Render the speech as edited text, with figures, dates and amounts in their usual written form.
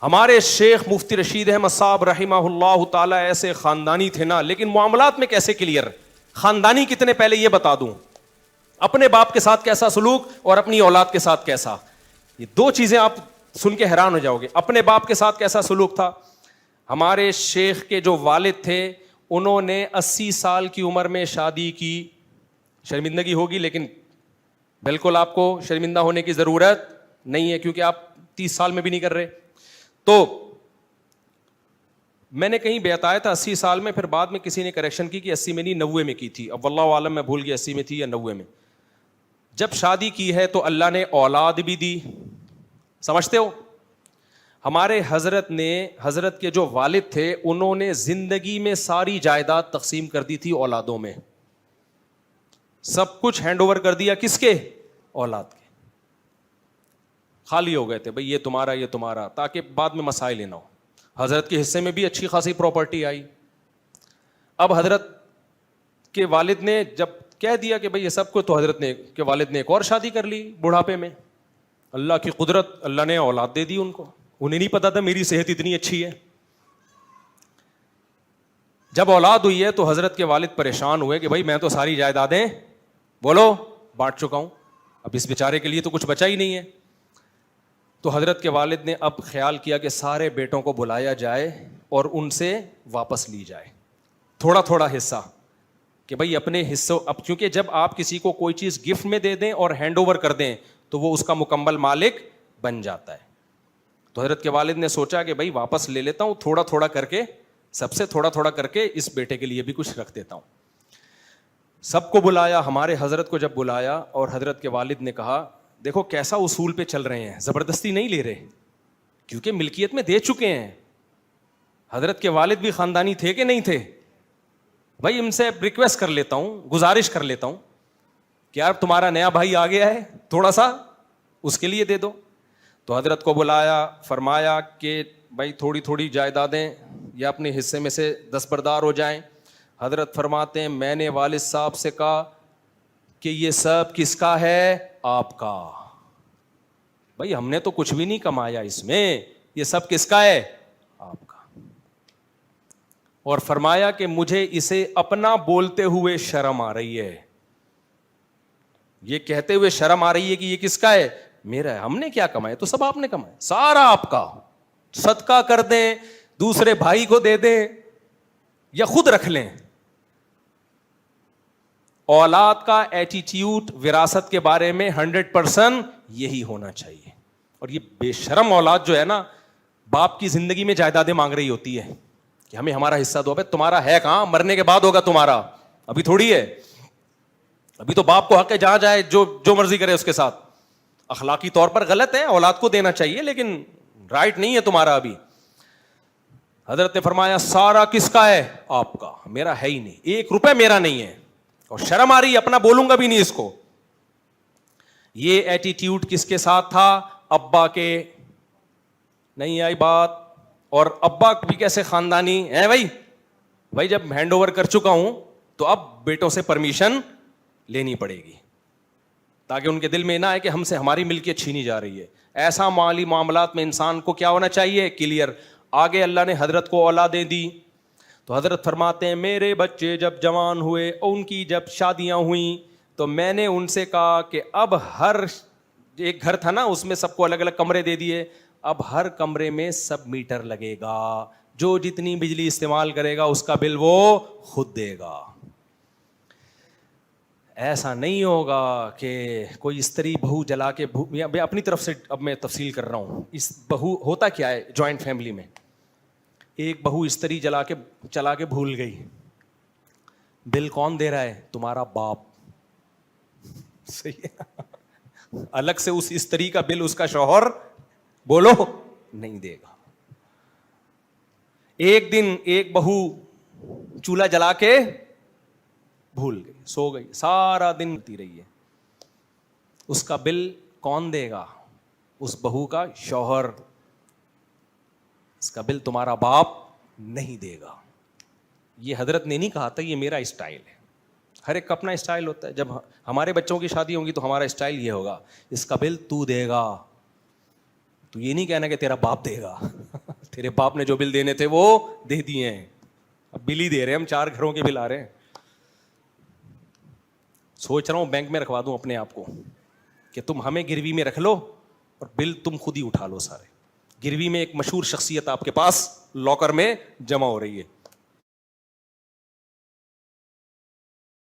ہمارے شیخ مفتی رشید احمد صاحب رحمہ اللہ تعالیٰ ایسے خاندانی تھے نا, لیکن معاملات میں کیسے کلیئر, خاندانی کتنے پہلے یہ بتا دوں, اپنے باپ کے ساتھ کیسا سلوک اور اپنی اولاد کے ساتھ کیسا, یہ دو چیزیں آپ سن کے حیران ہو جاؤ گے. اپنے باپ کے ساتھ کیسا سلوک تھا. ہمارے شیخ کے جو والد تھے انہوں نے 80 سال کی عمر میں شادی کی. شرمندگی ہوگی لیکن بالکل آپ کو شرمندہ ہونے کی ضرورت نہیں ہے, کیونکہ آپ 30 سال میں بھی نہیں کر رہے. تو میں نے کہیں بتایا تھا 80 سال میں, پھر بعد میں کسی نے کریکشن کی کہ 80 میں نہیں 90 میں کی تھی. اب واللہ عالم میں بھول گیا 80 میں تھی یا 90 میں. جب شادی کی ہے تو اللہ نے اولاد بھی دی, سمجھتے ہو. ہمارے حضرت کے جو والد تھے انہوں نے زندگی میں ساری جائیداد تقسیم کر دی تھی اولادوں میں, سب کچھ ہینڈ اوور کر دیا کس کے, اولاد کے. خالی ہو گئے تھے بھئی یہ تمہارا یہ تمہارا, تاکہ بعد میں مسائل نہ ہو. حضرت کے حصے میں بھی اچھی خاصی پراپرٹی آئی. اب حضرت کے والد نے جب کہہ دیا کہ بھئی یہ سب کو, تو حضرت نے کے والد نے ایک اور شادی کر لی بڑھاپے میں. اللہ کی قدرت, اللہ نے اولاد دے دی ان کو. انہیں نہیں پتا تھا میری صحت اتنی اچھی ہے. جب اولاد ہوئی ہے تو حضرت کے والد پریشان ہوئے کہ بھئی میں تو ساری جائیدادیں بولو بانٹ چکا ہوں, اب اس بیچارے کے لیے تو کچھ بچا ہی نہیں ہے. تو حضرت کے والد نے اب خیال کیا کہ سارے بیٹوں کو بلایا جائے اور ان سے واپس لی جائے تھوڑا تھوڑا حصہ, کہ بھئی اپنے حصوں. اب کیونکہ جب آپ کسی کو کوئی چیز گفٹ میں دے دیں اور ہینڈ اوور کر دیں تو وہ اس کا مکمل مالک بن جاتا ہے. تو حضرت کے والد نے سوچا کہ بھئی واپس لے لیتا ہوں, تھوڑا تھوڑا کر کے, سب سے تھوڑا تھوڑا کر کے اس بیٹے کے لیے بھی کچھ رکھ دیتا ہوں. سب کو بلایا, ہمارے حضرت کو جب بلایا اور حضرت کے والد نے کہا دیکھو کیسا اصول پہ چل رہے ہیں, زبردستی نہیں لے رہے, کیونکہ ملکیت میں دے چکے ہیں. حضرت کے والد بھی خاندانی تھے کہ نہیں تھے. بھائی ان سے ریکویسٹ کر لیتا ہوں, گزارش کر لیتا ہوں کہ یار تمہارا نیا بھائی آ گیا ہے, تھوڑا سا اس کے لیے دے دو. تو حضرت کو بلایا, فرمایا کہ بھائی تھوڑی تھوڑی جائیدادیں یا اپنے حصے میں سے دستبردار ہو جائیں. حضرت فرماتے ہیں میں نے والد صاحب سے کہا کہ یہ سب کس کا ہے, آپ کا. بھائی ہم نے تو کچھ بھی نہیں کمایا اس میں, یہ سب کس کا ہے, آپ کا. اور فرمایا کہ مجھے اسے اپنا بولتے ہوئے شرم آ رہی ہے, یہ کہتے ہوئے شرم آ رہی ہے کہ یہ کس کا ہے, میرا ہے. ہم نے کیا کمایا, تو سب آپ نے کمایا, سارا آپ کا. صدقہ کر دیں, دوسرے بھائی کو دے دیں یا خود رکھ لیں. اولاد کا ایٹیٹیوڈ وراثت کے بارے میں 100% یہی ہونا چاہیے. اور یہ بے شرم اولاد جو ہے نا, باپ کی زندگی میں جائیدادیں مانگ رہی ہوتی ہے کہ ہمیں ہمارا حصہ دو. ابے تمہارا ہے کہاں, مرنے کے بعد ہوگا تمہارا, ابھی تھوڑی ہے. ابھی تو باپ کو حق ہے جہاں جائے جو مرضی کرے اس کے ساتھ. اخلاقی طور پر غلط ہے, اولاد کو دینا چاہیے لیکن رائٹ نہیں ہے تمہارا ابھی. حضرت نے فرمایا سارا کس کا ہے, آپ کا, میرا ہے ہی نہیں, 1 روپے میرا نہیں ہے. اور شرم آ رہی ہے, اپنا بولوں گا بھی نہیں اس کو. یہ ایٹیٹیوڈ کس کے ساتھ تھا, ابا کے. نہیں آئی بات. اور ابا بھی کیسے خاندانی ہیں بھائی جب ہینڈ اوور کر چکا ہوں تو اب بیٹوں سے پرمیشن لینی پڑے گی, تاکہ ان کے دل میں نہ آئے کہ ہم سے ہماری ملکیت چھینی جا رہی ہے. ایسا مالی معاملات میں انسان کو کیا ہونا چاہیے, کلیئر. آگے اللہ نے حضرت کو اولادیں دی. تو حضرت فرماتے ہیں میرے بچے جب جوان ہوئے, ان کی جب شادیاں ہوئیں, تو میں نے ان سے کہا کہ اب ہر ایک گھر تھا نا, اس میں سب کو الگ الگ کمرے دے دیے, اب ہر کمرے میں سب میٹر لگے گا, جو جتنی بجلی استعمال کرے گا اس کا بل وہ خود دے گا. ایسا نہیں ہوگا کہ کوئی استری بہو جلا کے, اپنی طرف سے اب میں تفصیل کر رہا ہوں. اس بہو ہوتا کیا ہے جوائنٹ فیملی میں, ایک بہو استری چلا کے بھول گئی, بل کون دے رہا ہے, تمہارا باپ. صحیح ہے, الگ سے اس استری کا بل اس کا شوہر بولو نہیں دے گا. ایک دن ایک بہو چولہا جلا کے بھول گئی, سو گئی, سارا دن ہوتی رہی ہے, اس کا بل کون دے گا, اس بہو کا شوہر. اس کا بل تمہارا باپ نہیں دے گا. یہ حضرت نے نہیں کہا تھا, یہ میرا اسٹائل ہے. ہر ایک کا اپنا اسٹائل ہوتا ہے. جب ہمارے بچوں کی شادی ہوں گی تو ہمارا اسٹائل یہ ہوگا, اس کا بل تو دے گا. تو یہ نہیں کہنا کہ تیرا باپ دے گا. تیرے باپ نے جو بل دینے تھے وہ دے دیے ہیں, اب بل ہی دے رہے ہیں ہم, 4 گھروں کے بل آ رہے ہیں. سوچ رہا ہوں بینک میں رکھوا دوں اپنے آپ کو کہ تم ہمیں گروی میں رکھ لو اور بل تم خود ہی اٹھا لو سارے. گروی میں ایک مشہور شخصیت آپ کے پاس لاکر میں جمع ہو رہی ہے,